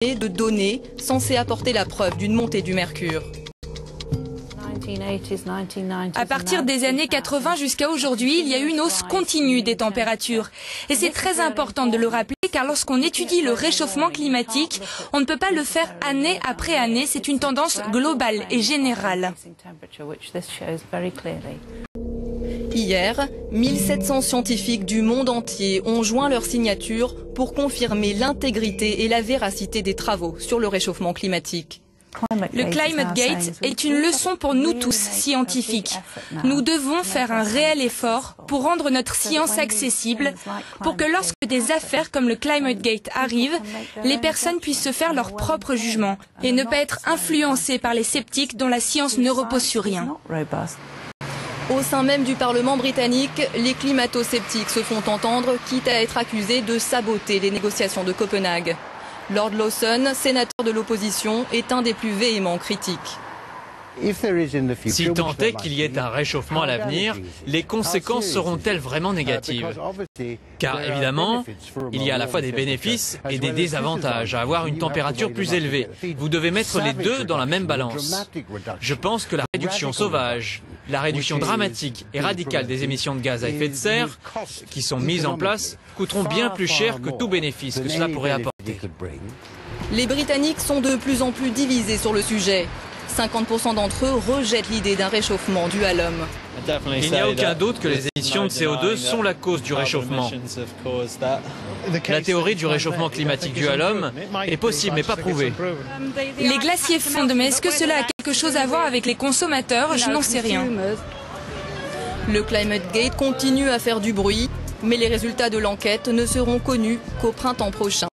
de données censées apporter la preuve d'une montée du mercure. À partir des années 80 jusqu'à aujourd'hui, il y a eu une hausse continue des températures. Et c'est très important de le rappeler car lorsqu'on étudie le réchauffement climatique, on ne peut pas le faire année après année. C'est une tendance globale et générale. Hier, 1700 scientifiques du monde entier ont joint leur signature pour confirmer l'intégrité et la véracité des travaux sur le réchauffement climatique. Le Climate Gate est une leçon pour nous tous, scientifiques. Nous devons faire un réel effort pour rendre notre science accessible, pour que lorsque des affaires comme le Climate Gate arrivent, les personnes puissent se faire leur propre jugement et ne pas être influencées par les sceptiques dont la science ne repose sur rien. Au sein même du Parlement britannique, les climato-sceptiques se font entendre, quitte à être accusés de saboter les négociations de Copenhague. Lord Lawson, sénateur de l'opposition, est un des plus véhéments critiques. Si tant est qu'il y ait un réchauffement à l'avenir, les conséquences seront-elles vraiment négatives? Car évidemment, il y a à la fois des bénéfices et des désavantages à avoir une température plus élevée. Vous devez mettre les deux dans la même balance. Je pense que la réduction sauvage, la réduction dramatique et radicale des émissions de gaz à effet de serre qui sont mises en place coûteront bien plus cher que tout bénéfice que cela pourrait apporter. Les Britanniques sont de plus en plus divisés sur le sujet. 50% d'entre eux rejettent l'idée d'un réchauffement dû à l'homme. Il n'y a aucun doute que les émissions de CO2 sont la cause du réchauffement. La théorie du réchauffement climatique dû à l'homme est possible mais pas prouvée. Les glaciers fondent, mais est-ce que cela a quelque chose à voir avec les consommateurs? Je n'en sais rien. Le Climate Gate continue à faire du bruit, mais les résultats de l'enquête ne seront connus qu'au printemps prochain.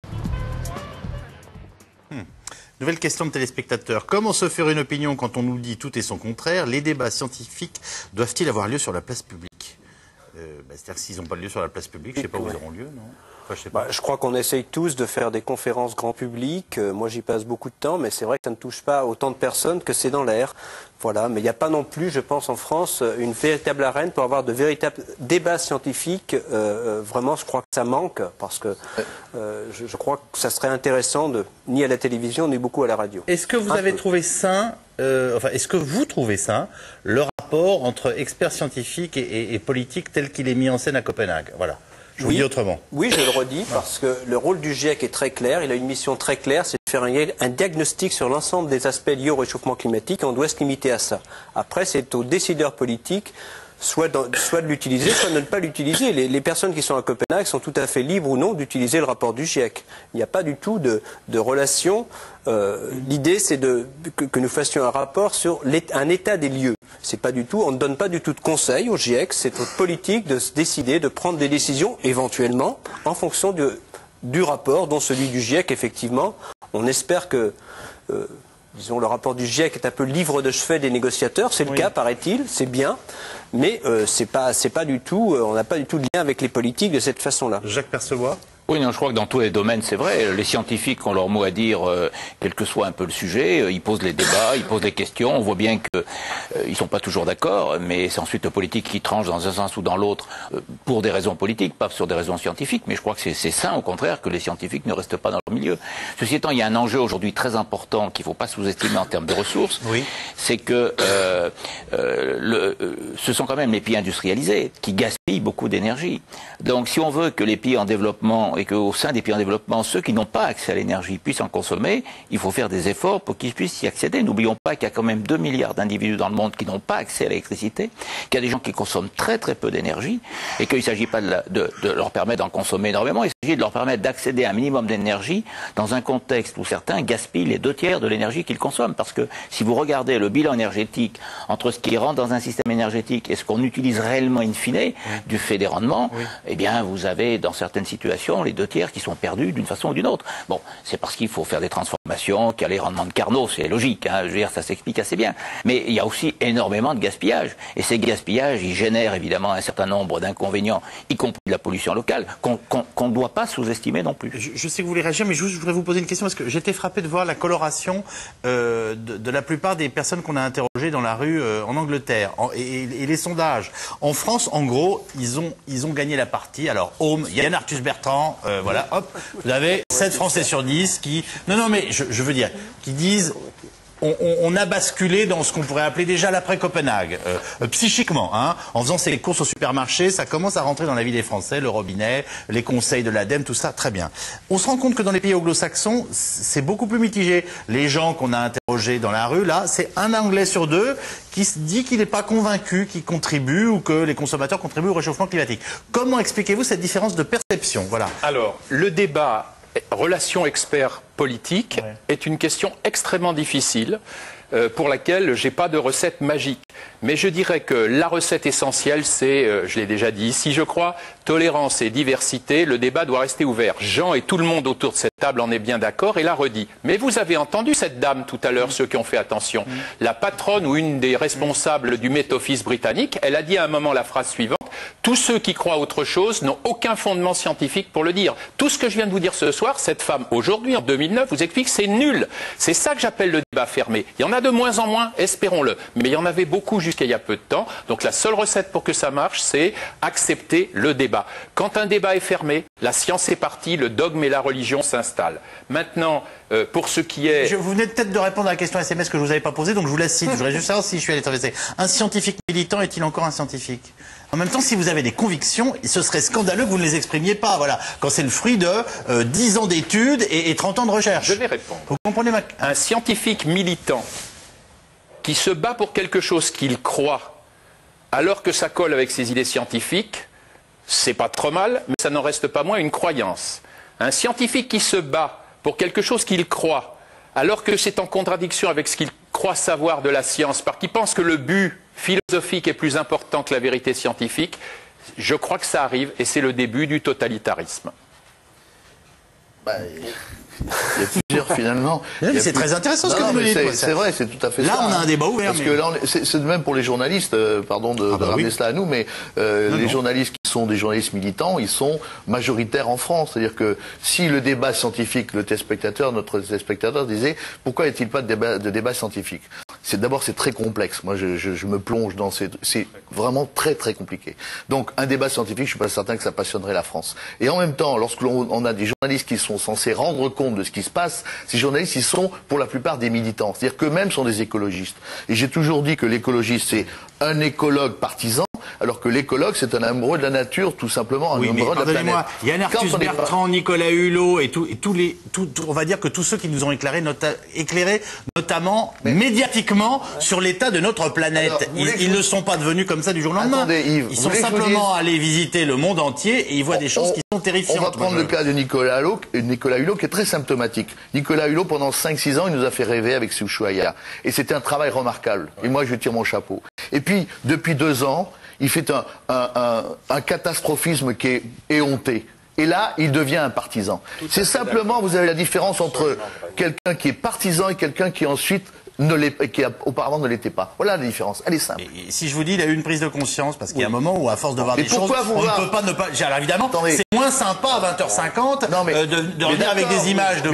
Nouvelle question de téléspectateurs. Comment se faire une opinion quand on nous dit tout et son contraire? Les débats scientifiques doivent-ils avoir lieu sur la place publique? C'est-à-dire que s'ils n'ont pas lieu sur la place publique, je ne sais pas où ils auront lieu, non? Enfin, je sais pas. Je crois qu'on essaye tous de faire des conférences grand public. Moi, j'y passe beaucoup de temps, mais c'est vrai que ça ne touche pas autant de personnes que c'est dans l'air. Voilà. Mais il n'y a pas non plus, je pense, en France, une véritable arène pour avoir de véritables débats scientifiques. Vraiment, je crois que ça manque, parce que je crois que ça serait intéressant, ni à la télévision, ni beaucoup à la radio. Est-ce que vous avez trouvé sain, est-ce que vous trouvez sain le rapport entre experts scientifiques et politiques tel qu'il est mis en scène à Copenhague? Voilà. Je vous dis autrement. Oui, je le redis, parce que le rôle du GIEC est très clair. Il a une mission très claire, c'est de faire un diagnostic sur l'ensemble des aspects liés au réchauffement climatique, et on doit se limiter à ça. Après, c'est aux décideurs politiques soit de l'utiliser, soit de ne pas l'utiliser. Les personnes qui sont à Copenhague sont tout à fait libres ou non d'utiliser le rapport du GIEC. Il n'y a pas du tout de relation. L'idée, c'est que nous fassions un rapport sur un état des lieux. C'est pas du tout, on ne donne pas du tout de conseils au GIEC, c'est aux politiques de se décider, de prendre des décisions, éventuellement, en fonction du rapport, dont celui du GIEC, effectivement. On espère que, disons, le rapport du GIEC est un peu le livre de chevet des négociateurs, c'est le cas, paraît-il, c'est bien, mais c'est pas du tout, on n'a pas du tout de lien avec les politiques de cette façon-là. Jacques Percevoix. Oui, non, je crois que dans tous les domaines, c'est vrai. Les scientifiques ont leur mot à dire, quel que soit un peu le sujet. Ils posent les débats, ils posent les questions. On voit bien qu'ils ne sont pas toujours d'accord, mais c'est ensuite le politique qui tranche dans un sens ou dans l'autre pour des raisons politiques, pas sur des raisons scientifiques. Mais je crois que c'est sain, au contraire, que les scientifiques ne restent pas dans leur milieu. Ceci étant, il y a un enjeu aujourd'hui très important qu'il ne faut pas sous-estimer en termes de ressources. Oui. C'est que ce sont quand même les pays industrialisés qui gaspillent beaucoup d'énergie. Donc, si on veut que les pays en développement et qu'au sein des pays en développement, ceux qui n'ont pas accès à l'énergie puissent en consommer, il faut faire des efforts pour qu'ils puissent y accéder. N'oublions pas qu'il y a quand même 2 milliards d'individus dans le monde qui n'ont pas accès à l'électricité, qu'il y a des gens qui consomment très très peu d'énergie, et qu'il ne s'agit pas de leur permettre d'en consommer énormément, il s'agit de leur permettre d'accéder à un minimum d'énergie dans un contexte où certains gaspillent les 2/3 de l'énergie qu'ils consomment. Parce que si vous regardez le bilan énergétique entre ce qui rentre dans un système énergétique et ce qu'on utilise réellement in fine, du fait des rendements, eh bien vous avez dans certaines situations les 2/3 qui sont perdus d'une façon ou d'une autre. Bon, c'est parce qu'il faut faire des transformations, qu'il y a les rendements de Carnot, c'est logique, hein, je veux dire, ça s'explique assez bien. Mais il y a aussi énormément de gaspillage. Et ces gaspillages, ils génèrent évidemment un certain nombre d'inconvénients, y compris de la pollution locale, qu'on ne doit pas sous-estimer non plus. Je sais que vous voulez réagir, mais je voudrais vous poser une question, parce que j'étais frappé de voir la coloration de la plupart des personnes qu'on a interrogées interrogés dans la rue en Angleterre. Et les sondages. En France, en gros, ils ont gagné la partie. Alors, Home, Yann Arthus Bertrand, voilà, hop, vous avez 7 Français sur 10 qui... Non, mais je veux dire, qui disent... On a basculé dans ce qu'on pourrait appeler déjà l'après-Copenhague, psychiquement, hein, en faisant ses courses au supermarché, ça commence à rentrer dans la vie des Français, le robinet, les conseils de l'ADEME, tout ça, très bien. On se rend compte que dans les pays anglo-saxons, c'est beaucoup plus mitigé. Les gens qu'on a interrogés dans la rue, là, c'est un Anglais sur 2 qui se dit qu'il n'est pas convaincu qu'il contribue ou que les consommateurs contribuent au réchauffement climatique. Comment expliquez-vous cette différence de perception? Voilà. Alors, le débat relation expert politique est une question extrêmement difficile pour laquelle je n'ai pas de recette magique. Mais je dirais que la recette essentielle, c'est, je l'ai déjà dit ici, je crois, tolérance et diversité. Le débat doit rester ouvert. Jean et tout le monde autour de cette table en est bien d'accord et l'a redit. Mais vous avez entendu cette dame tout à l'heure, ceux qui ont fait attention. La patronne ou une des responsables du Met Office britannique, elle a dit à un moment la phrase suivante: tous ceux qui croient autre chose n'ont aucun fondement scientifique pour le dire. Tout ce que je viens de vous dire ce soir, cette femme, aujourd'hui, en 2009, vous explique que c'est nul. C'est ça que j'appelle le débat fermé. Il y en a de moins en moins, espérons-le. Mais il y en avait beaucoup jusqu'à il y a peu de temps. Donc la seule recette pour que ça marche, c'est accepter le débat. Quand un débat est fermé, la science est partie, le dogme et la religion s'installent. Maintenant, pour ce qui est... Vous venez peut-être de répondre à la question SMS que je ne vous avais pas posée, donc je vous la cite. Je voudrais juste savoir si je suis allé traverser. Un scientifique militant est-il encore un scientifique? En même temps, si vous avez des convictions, ce serait scandaleux que vous ne les exprimiez pas. Voilà, quand c'est le fruit de 10 ans d'études et 30 ans de recherche. Je vais répondre. Vous comprenez Un scientifique militant qui se bat pour quelque chose qu'il croit, alors que ça colle avec ses idées scientifiques, c'est pas trop mal, mais ça n'en reste pas moins une croyance. Un scientifique qui se bat pour quelque chose qu'il croit, alors que c'est en contradiction avec ce qu'il croit savoir de la science, parce qu'il pense que le but philosophique est plus important que la vérité scientifique, je crois que ça arrive et c'est le début du totalitarisme. Il y a plusieurs finalement. C'est très intéressant ce que vous nous dites. C'est vrai, c'est tout à fait ça. Là, on a un débat ouvert. Parce que là, c'est de même pour les journalistes, pardon de ramener cela à nous, mais les journalistes qui sont des journalistes militants, ils sont majoritaires en France. C'est-à-dire que si le débat scientifique, notre téléspectateur disait, pourquoi n'y a-t-il pas de débat scientifique? D'abord, c'est très complexe. Moi, je me plonge dans c'est vraiment très très compliqué. Donc, un débat scientifique, je suis pas certain que ça passionnerait la France. Et en même temps, lorsque l'on a des journalistes qui sont censés rendre compte de ce qui se passe, ces journalistes, ils sont pour la plupart des militants. C'est-à-dire qu'eux-mêmes sont des écologistes. Et j'ai toujours dit que l'écologiste, c'est un écologue partisan, alors que l'écologue, c'est un amoureux de la nature, tout simplement, un amoureux de la planète. Yann Arthus Bertrand, Nicolas Hulot et on va dire que tous ceux qui nous ont éclairé notamment médiatiquement sur l'état de notre planète. Alors, ils ne sont pas devenus comme ça du jour au lendemain. Attendez, Yves, ils sont simplement allés visiter le monde entier et ils voient des choses qui sont terrifiantes. On va prendre le cas de Nicolas Hulot qui est très symptomatique. Nicolas Hulot, pendant 5-6 ans, il nous a fait rêver avec Ushuaïa. Et c'était un travail remarquable. Et moi, je tire mon chapeau. Et puis, depuis 2 ans, il fait un catastrophisme qui est éhonté. Et là, il devient un partisan. C'est simplement, vous avez la différence entre quelqu'un qui est partisan et quelqu'un qui ensuite auparavant ne l'était pas. Voilà la différence. Elle est simple. Et si je vous dis, il a eu une prise de conscience, parce qu'il y a un moment où, à force de voir des choses, on ne peut pas ne pas... Alors évidemment, c'est moins sympa à 20h50 de revenir avec des images de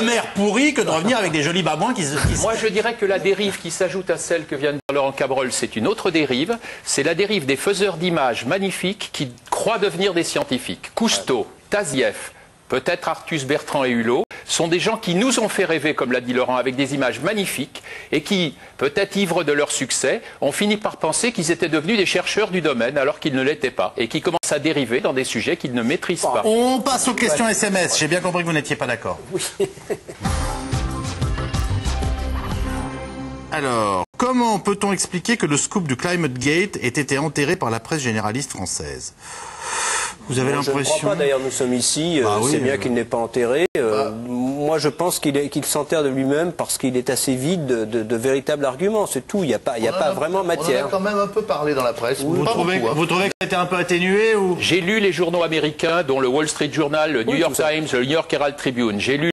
mer pourrie que de revenir avec des jolis babouins qui Moi, je dirais que la dérive qui s'ajoute à celle que vient de dire Laurent Cabrol, c'est une autre dérive. C'est la dérive des faiseurs d'images magnifiques qui croient devenir des scientifiques. Cousteau, Tazieff, peut-être Arthus Bertrand et Hulot, sont des gens qui nous ont fait rêver, comme l'a dit Laurent, avec des images magnifiques et qui, peut-être ivres de leur succès, ont fini par penser qu'ils étaient devenus des chercheurs du domaine alors qu'ils ne l'étaient pas et qui commencent à dériver dans des sujets qu'ils ne maîtrisent pas. On passe aux questions SMS. J'ai bien compris que vous n'étiez pas d'accord. Oui. Alors, comment peut-on expliquer que le scoop du Climate Gate ait été enterré par la presse généraliste française? Vous avez l'impression... Je ne crois pas, d'ailleurs nous sommes ici, c'est bien qu'il n'est pas enterré. Moi je pense qu'il s'enterre de lui-même parce qu'il est assez vide de véritables arguments, c'est tout, il n'y a pas vraiment matière. On en a quand même un peu parlé dans la presse. Vous trouvez que c'était un peu atténué ou... J'ai lu les journaux américains, dont le Wall Street Journal, le New York Times, le New York Herald Tribune. J'ai lu